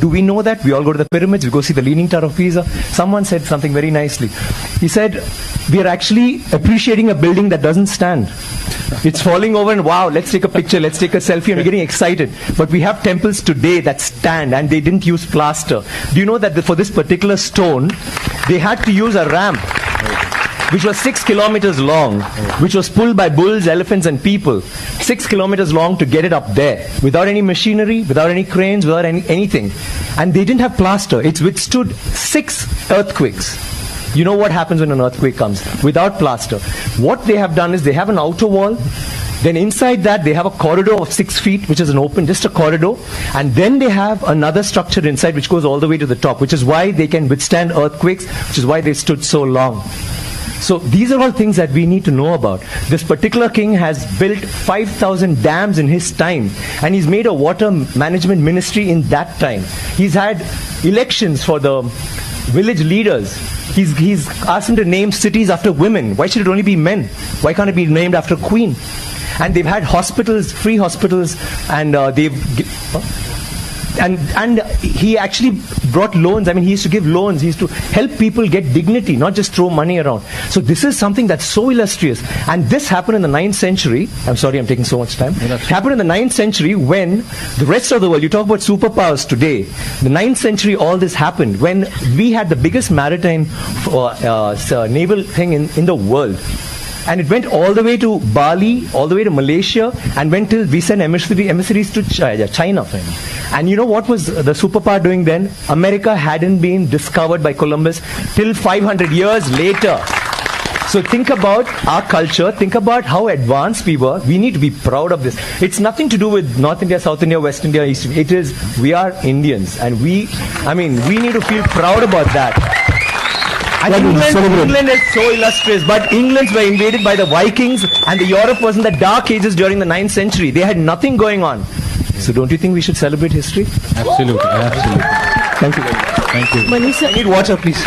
Do we know that? We all go to the pyramids, we go see the Leaning Tower of Pisa. Someone said something very nicely. He said, we are actually appreciating a building that doesn't stand. It's falling over and wow, let's take a picture, let's take a selfie, and we're getting excited. But we have temples today that stand and they didn't use plaster. Do you know that for this particular stone, they had to use a ramp which was 6 kilometers long, which was pulled by bulls, elephants and people. 6 kilometers long to get it up there, without any machinery, without any cranes, without anything. And they didn't have plaster. It's withstood 6 earthquakes. You know what happens when an earthquake comes? Without plaster. What they have done is they have an outer wall. Then inside that they have a corridor of 6 feet, which is an open, just a corridor. And then they have another structure inside which goes all the way to the top, which is why they can withstand earthquakes, which is why they stood so long. So these are all things that we need to know about. This particular king has built 5,000 dams in his time, and he's made a water management ministry in that time. He's had elections for the village leaders. He's asked them to name cities after women. Why should it only be men? Why can't it be named after a queen? And they've had hospitals, free hospitals, and and he actually brought loans. I mean, he used to give loans. He used to help people get dignity, not just throw money around. So this is something that's so illustrious. And this happened in the 9th century. I'm sorry, I'm taking so much time. It happened in the 9th century when the rest of the world, you talk about superpowers today, the 9th century all this happened when we had the biggest maritime naval thing in the world. And it went all the way to Bali, all the way to Malaysia, and went till we sent emissaries to China. And you know what was the superpower doing then? America hadn't been discovered by Columbus till 500 years later. So think about our culture, think about how advanced we were. We need to be proud of this. It's nothing to do with North India, South India, West India, East India. It is, we are Indians, and we need to feel proud about that. And England is so illustrious, but Englands were invaded by the Vikings, and the Europe was in the dark ages during the 9th century. They had nothing going on. So don't you think we should celebrate history? Absolutely, absolutely. Thank you very much. Thank you. Manisha, I need water, please.